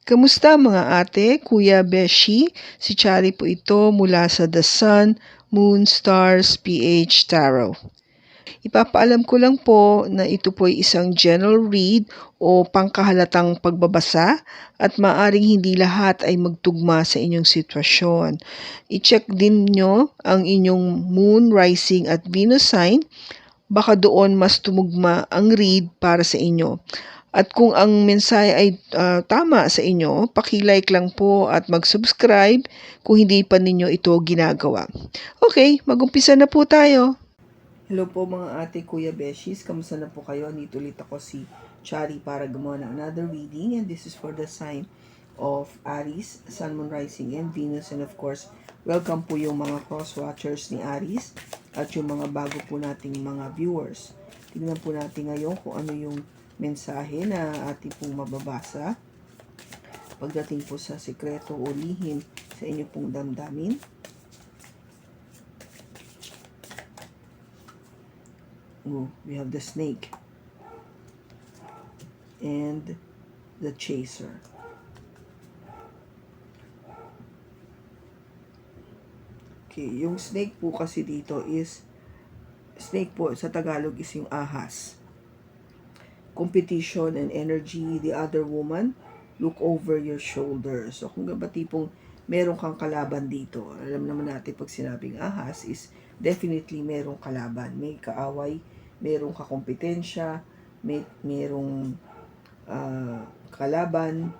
Kamusta mga ate, kuya, beshi? Si Chari po ito mula sa The Sun, Moon, Stars, PH Tarot. Ipapaalam ko lang po na ito po ay isang general read o pangkahalatang pagbabasa at maaring hindi lahat ay magtugma sa inyong sitwasyon. I-check din nyo ang inyong Moon, Rising at Venus sign. Baka doon mas tumugma ang read para sa inyo. At kung ang mensahe ay tama sa inyo, paki-like lang po at mag-subscribe kung hindi pa ninyo ito ginagawa. Okay, mag-umpisa na po tayo. Hello po mga ate, kuya, beshis. Kamusta na po kayo? Nito ulit ako si Chari para gumawa ng another reading. And this is for the sign of Aries, Sun, Moon, Rising, and Venus. And of course, welcome po yung mga cross-watchers ni Aries at yung mga bago po nating mga viewers. Tingnan po natin ngayon kung ano yung mensahe na ating pong mababasa pagdating po sa sekreto o lihim sa inyo pong damdamin. Oh, we have the snake and the chaser. Okay, yung snake po kasi dito is, snake po sa Tagalog is yung ahas. Competition and energy, the other woman, look over your shoulder. So, kung ba tipong meron kang kalaban dito, alam naman natin pag sinabing ahas is definitely merong kalaban. May kaaway, merong kakompetensya, merong kalaban,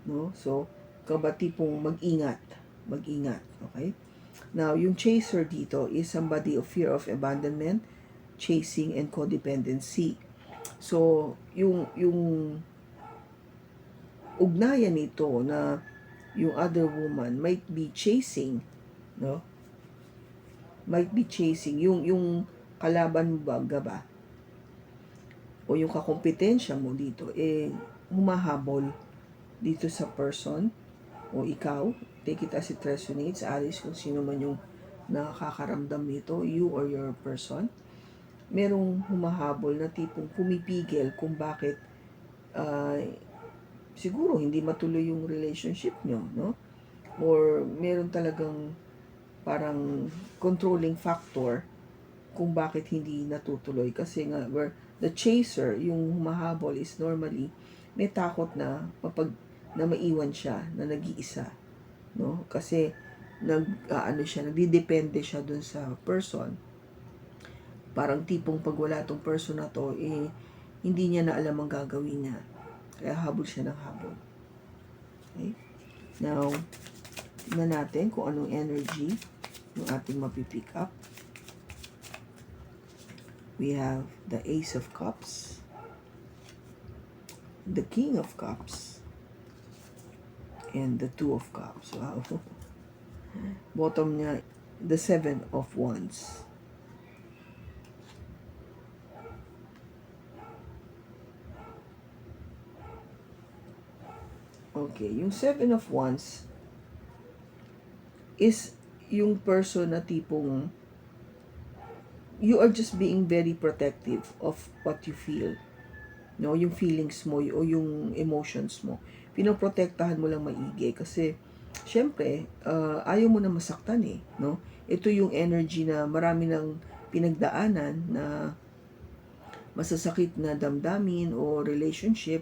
no? So, kung ba tipong mag-ingat, okay? Now, yung chaser dito is somebody of fear of abandonment, chasing, and codependency. So, yung ugnayan nito na yung other woman might be chasing, no? Might be chasing yung kalaban mo ba? O yung kakompetensya mo dito humahabol dito sa person o ikaw. Take it as it resonates, Alice, kung sino man yung nakakaramdam nito, you or your person. Merong humahabol na tipong pumipigil kung bakit siguro hindi matuloy yung relationship nyo, no? Or meron talagang parang controlling factor kung bakit hindi natutuloy. Kasi nga, where the chaser, yung humahabol is normally may takot na na maiwan siya, na nag-iisa, no? Kasi nagdidepende siya dun sa person. Parang tipong pag wala tong person na to, hindi niya na alam ang gagawin niya. Kaya habol siya ng habol. Okay? Now, tingnan natin kung anong energy yung ating mapipick up. We have the Ace of Cups, the King of Cups, and the Two of Cups. Wow. Bottom niya, the Seven of Wands. Okay, yung Seven of Wands is yung person na tipong you are just being very protective of what you feel. No, yung feelings mo o yung emotions mo. Pinoprotektahan mo lang maigi kasi syempre, ayaw mo na masaktan no? Ito yung energy na marami ng pinagdaanan na masasakit na damdamin o relationship,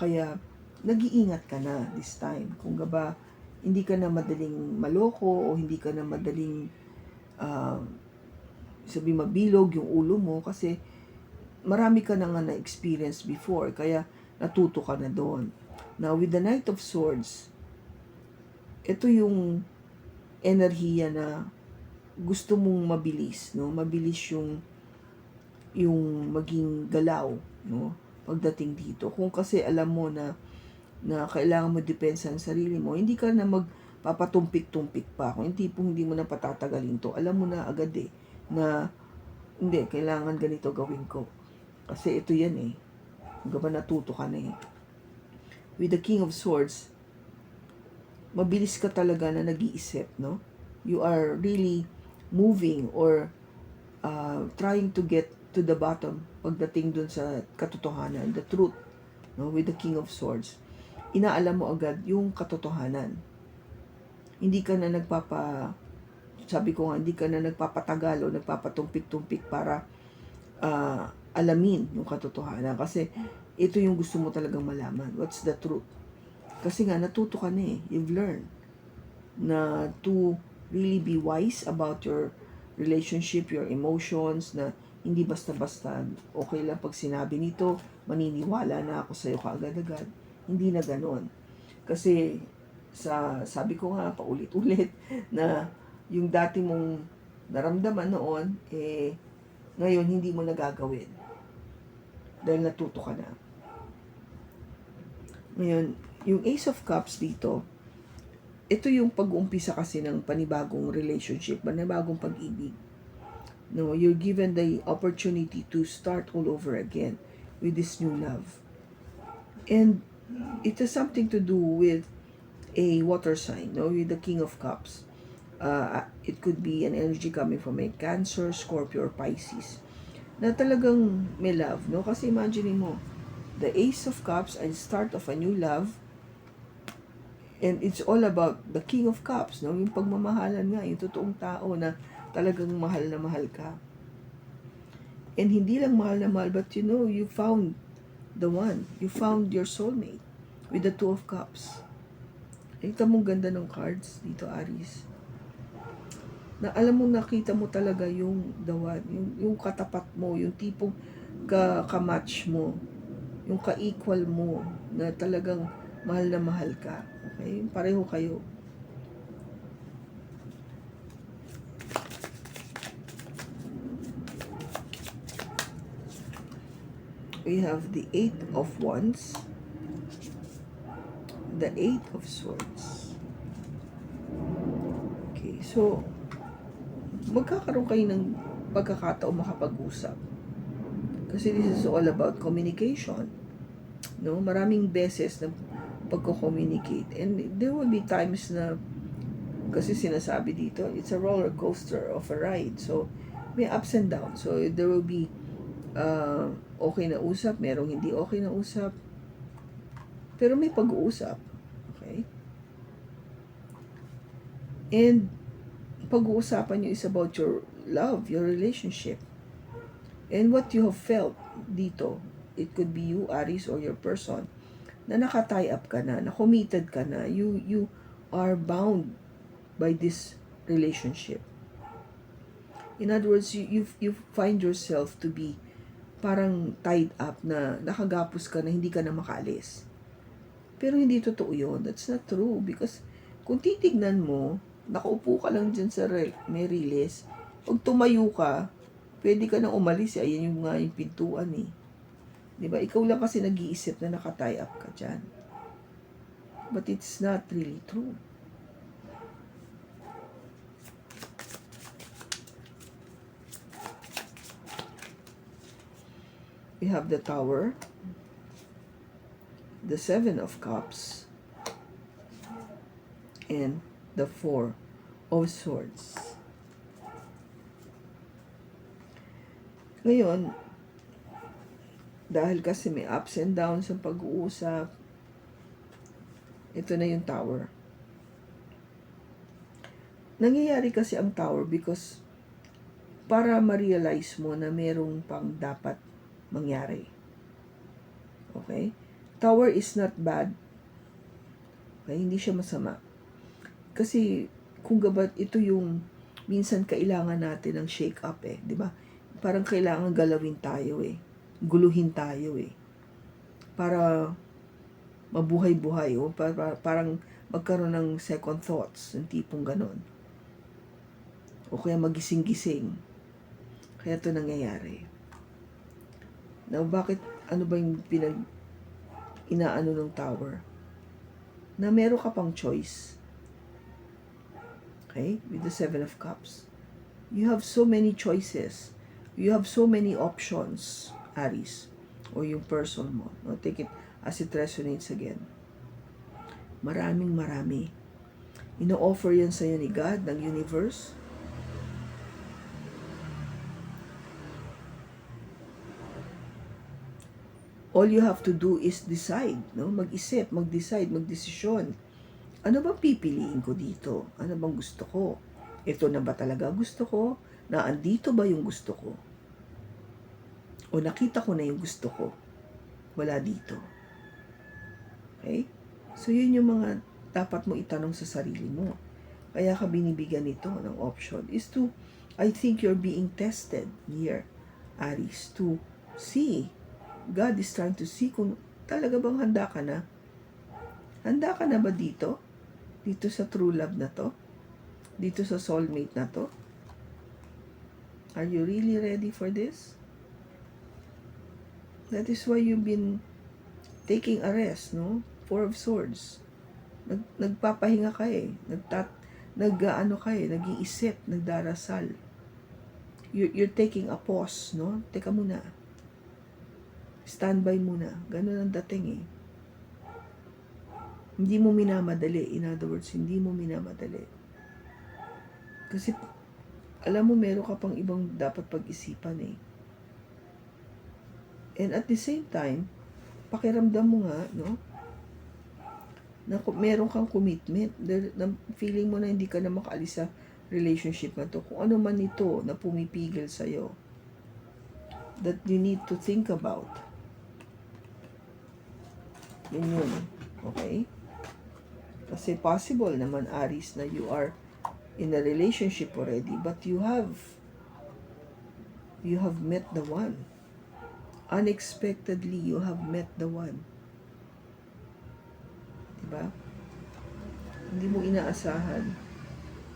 kaya nag-iingat ka na this time. Kung ba hindi ka na madaling maloko o hindi ka na madaling mabilog yung ulo mo kasi marami ka na nga na-experience before, kaya natuto ka na doon. Now, with the Knight of Swords, ito yung enerhiya na gusto mong mabilis, no? Mabilis yung maging galaw, no? Pagdating dito. Kung kasi alam mo na kailangan mo depensa ang sarili mo, hindi ka na magpapatumpik-tumpik pa. Kung hindi mo na patatagalin to, alam mo na agad na hindi, kailangan ganito gawin ko. Kasi ito yan Kung ba natuto ka na With the King of Swords, mabilis ka talaga na nag-iisip, no? You are really moving or trying to get to the bottom pagdating dun sa katotohanan, the truth, no? With the King of Swords. inaalam mo agad yung katotohanan. Hindi ka na sabi ko nga, hindi ka na nagpapatagal o nagpapatumpik-tumpik para alamin yung katotohanan. Kasi ito yung gusto mo talagang malaman. What's the truth? Kasi nga, natuto ka na eh. You've learned na to really be wise about your relationship, your emotions, na hindi basta-basta okay lang pag sinabi nito, maniniwala na ako sa'yo kaagad-agad. Hindi na ganon. Kasi sabi ko nga paulit-ulit na yung dati mong naramdaman noon, ngayon hindi mo nagagawin. Dahil natuto ka na. Ngayon, yung Ace of Cups dito, ito yung pag-uumpisa kasi ng panibagong relationship, panibagong pag-ibig. No, you're given the opportunity to start all over again with this new love. And it has something to do with a water sign, no, with the King of Cups. It could be an energy coming from a Cancer, Scorpio, or Pisces na talagang may love, no? Kasi imagine mo, the Ace of Cups and start of a new love, and it's all about the King of Cups, no? Yung pagmamahalan nga, yung totoong tao na talagang mahal na mahal ka. And hindi lang mahal na mahal, but you found the one. You found your soulmate with the Two of Cups. Nakita mong ganda ng cards dito, Aries. Na alam mo, nakita mo talaga yung the one, yung katapat mo, yung tipong ka-match mo, yung ka-equal mo, na talagang mahal na mahal ka. Okay? Pareho kayo. We have the Eight of Wands, the Eight of Swords. Okay, so magkakaroon kayo ng pagkakataon makapag-usap. Kasi this is all about communication. No? Maraming beses na pagko-communicate. And there will be times na, kasi sinasabi dito, it's a roller coaster of a ride. So, may ups and downs. So, there will be okay na usap, merong hindi okay na usap. Pero may pag-uusap. Okay? And pag-uusapan nyo is about your love, your relationship, and what you have felt dito. It could be you, Aries, or your person, na naka-tie up ka na committed ka na, you are bound by this relationship. In other words, you find yourself to be parang tied up, na nakagapos ka na, hindi ka na makaalis. Pero hindi totoo yun. That's not true. Because kung titignan mo, nakaupo ka lang dyan sa may release, pag tumayo ka, pwede ka nang umalis. Ayan yung nga yung pintuan eh. Diba? Ikaw lang kasi nag-iisip na naka-tie up ka dyan. But it's not really true. We have the Tower, the Seven of Cups, and the Four of Swords. Ngayon, dahil kasi may ups and downs sa pag-uusap, ito na yung Tower. Nangyayari kasi ang Tower because para ma-realize mo na merong pang dapat mangyari. Okay? Tower is not bad. Okay? Hindi siya masama. Kasi kung gabat ito yung minsan kailangan natin ng shake up eh, 'di ba? Parang kailangan galawin tayo eh. Guluhin tayo eh. Para mabuhay-buhay o parang magkaroon ng second thoughts, yung tipong ganon. O kaya magising-gising. Kaya ito nangyayari. Now, bakit, ano ba yung inaano ng Tower? Na meron ka pang choice. Okay? With the Seven of Cups. You have so many choices. You have so many options, Aries. O yung person mo. No? Take it as it resonates again. Marami. Ino-offer yan sa'yo ni God, ng universe. all you have to do is decide, no? Mag-isip, mag-decide, magdesisyon. Ano bang pipiliin ko dito? Ano bang gusto ko? Ito na ba talaga gusto ko? Naandito ba yung gusto ko? O nakita ko na yung gusto ko? Wala dito. Okay? So, yun yung mga dapat mo itanong sa sarili mo. Kaya ka binibigyan nito ng option is to, I think you're being tested here, Aries, to see. God is trying to see kung talaga bang handa ka na. Handa ka na ba dito? Dito sa true love na to? Dito sa soulmate na to? Are you really ready for this? That is why you've been taking a rest, no? Four of Swords. Nagpapahinga ka eh. Nag-iisip, nagdarasal. You're taking a pause, no? Teka muna. Standby muna. Ganun ang dating eh. Hindi mo minamadali. In other words, hindi mo minamadali. Kasi, alam mo, meron ka pang ibang dapat pag-isipan eh. And at the same time, pakiramdam mo nga, no? Na meron kang commitment. Na feeling mo na hindi ka na makaalis sa relationship na to. Kung ano man ito na pumipigil sa'yo. That you need to think about. Yun. Okay? Kasi possible naman, Aries, na you are in a relationship already, but you have met the one. Unexpectedly, you have met the one. Diba? Hindi mo inaasahan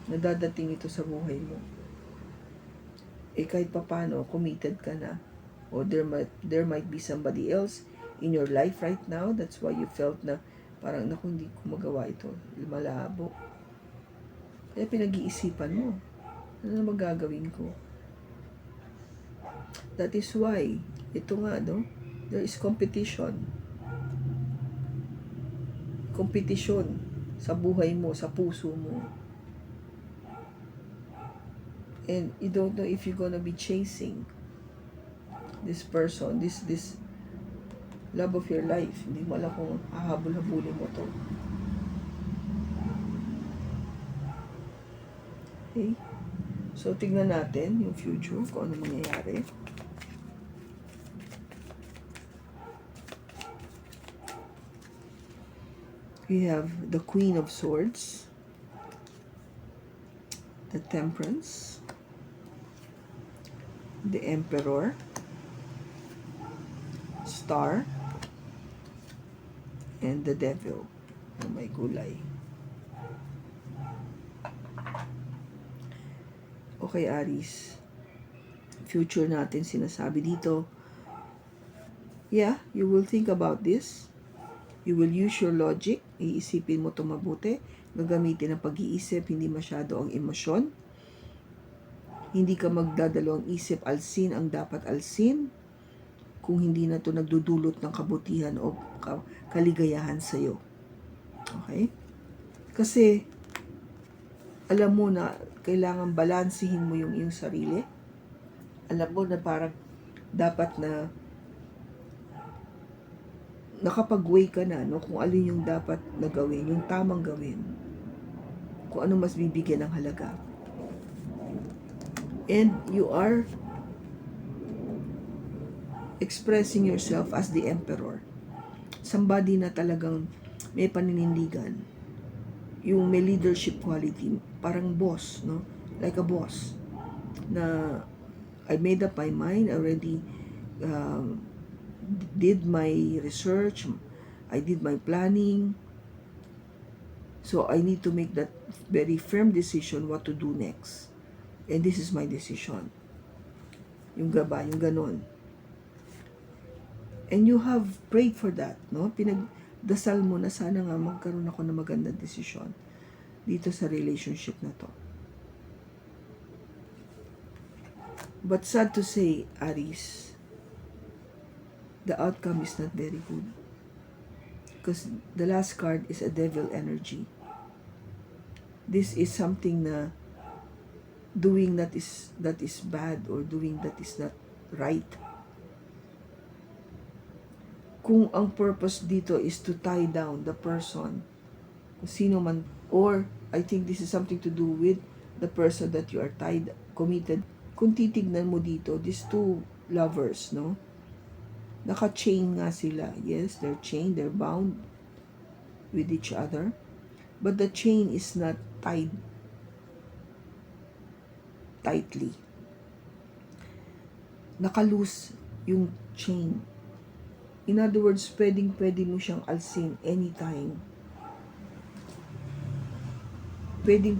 na dadating ito sa buhay mo. Eh kahit papano, committed ka na. O there might be somebody else in your life right now. That's why you felt na parang, naku, hindi ko magawa ito. Malabo. Kaya pinag-iisipan mo. Ano na magagawin ko? That is why, ito nga, no? There is competition. Competition sa buhay mo, sa puso mo. And you don't know if you're gonna be chasing this person, this love of your life. Hindi mo alam kung hahabol-habulin mo to. Okay? So, tingnan natin yung future, kung ano mangyayari. We have the Queen of Swords, the Temperance, the Emperor, Star, and the Devil. Oh, may gulay. Okay, Aries. Future natin sinasabi dito. Yeah, you will think about this. You will use your logic. Iisipin mo ito mabuti. Gagamitin ang pag-iisip, hindi masyado ang emosyon. Hindi ka magdadalawang isip, alsin ang dapat alsin. Kung hindi na ito nagdudulot ng kabutihan o kaligayahan sa'yo. Okay? Kasi, alam mo na kailangan balansihin mo yung iyong sarili. Alam mo na parang dapat na nakapag-weigh ka na, no? Kung alin yung dapat na gawin, yung tamang gawin. Kung ano mas bibigyan ng halaga. And you are expressing yourself as the Emperor. Somebody na talagang may paninindigan. Yung may leadership quality. Parang boss, no? Like a boss. Na I made up my mind, I already did my research, I did my planning. So I need to make that very firm decision what to do next. And this is my decision. Yung gaba, yung ganon. And you have prayed for that, no? Pinagdasal mo na sana nga magkaroon ako ng magandang desisyon dito sa relationship na to. But sad to say, Aries, the outcome is not very good. Because the last card is a devil energy. This is something na doing that is bad or doing that is not right. kung ang purpose dito is to tie down the person, kung sino man, or I think this is something to do with the person that you are committed. Kung titignan mo dito, these two lovers, no? Naka-chain nga sila. Yes, they're chained, they're bound with each other. But the chain is not tied tightly. Naka-loose yung chain. In other words, pwede mo siyang alsin anytime. Pwedeng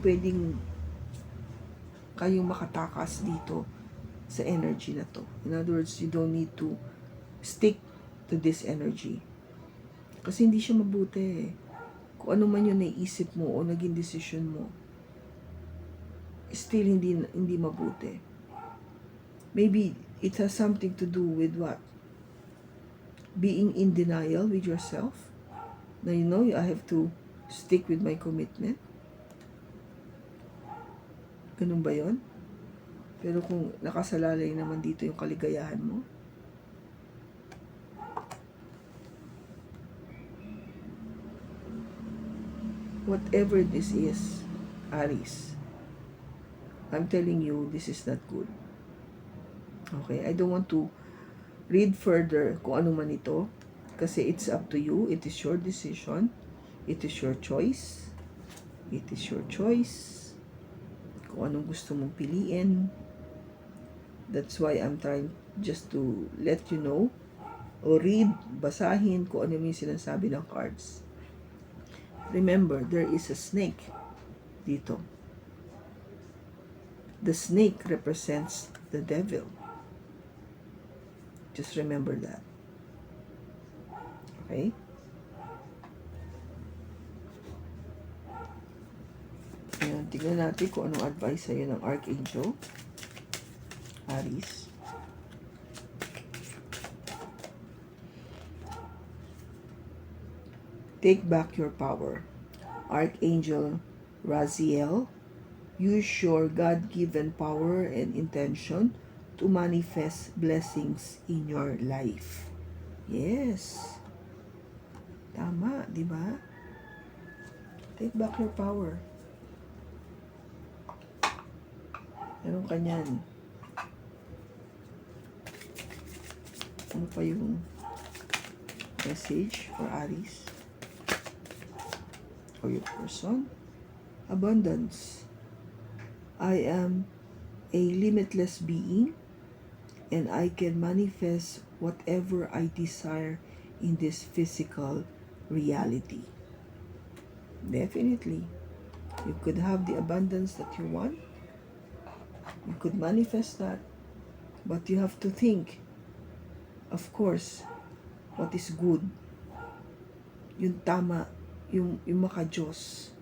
kayong makatakas dito sa energy na to. In other words, you don't need to stick to this energy. Kasi hindi siya mabuti. Kung ano man yung naisip mo o naging decision mo, still hindi mabuti. Maybe it has something to do with what? Being in denial with yourself. Now you know I have to stick with my commitment. Ganun ba yun? Pero kung nakasalalay naman dito yung kaligayahan mo, whatever this is, Aries, I'm telling you, this is not good. Okay? I don't want to read further kung ano man ito, kasi it's up to you. It is your decision. It is your choice. It is your choice. Kung anong gusto mong piliin. That's why I'm trying just to let you know, o read, basahin kung ano yung sinasabi ng cards. Remember, there is a snake dito. The snake represents the devil. Just remember that. Okay? Ayan, tignan natin kung anong advice sa'yo ng Archangel Aries. Take back your power. Archangel Raziel, use your God-given power and intention to manifest blessings in your life. Yes. Tama, di ba? Take back your power. Meron ka niyan. Ano pa yung message for Aries? For your person? Abundance. I am a limitless being and I can manifest whatever I desire in this physical reality. Definitely. You could have the abundance that you want. You could manifest that. But you have to think, of course, what is good. Yung tama, yung maka-Diyos.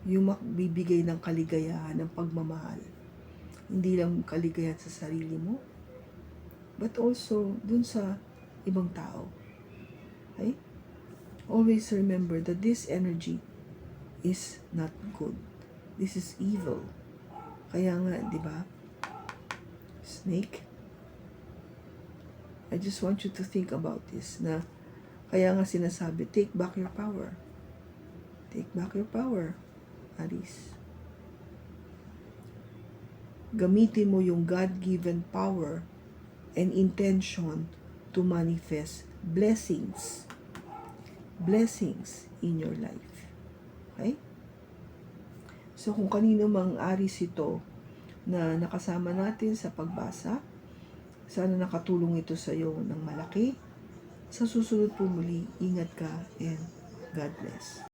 Yung magbibigay ng kaligayahan, ng pagmamahal. Hindi lang kaligayahan sa sarili mo, but also dun sa ibang tao. Okay? Always remember that this energy is not good. This is evil. Kaya nga, di ba? Snake. I just want you to think about this, na kaya nga sinasabi, take back your power. Take back your power, Aries. Gamitin mo yung God-given power and intention to manifest blessings. Blessings in your life. Okay? So, kung kanino mang Aries ito na nakasama natin sa pagbasa, sana nakatulong ito sa iyo ng malaki. Sa susunod po muli, ingat ka and God bless.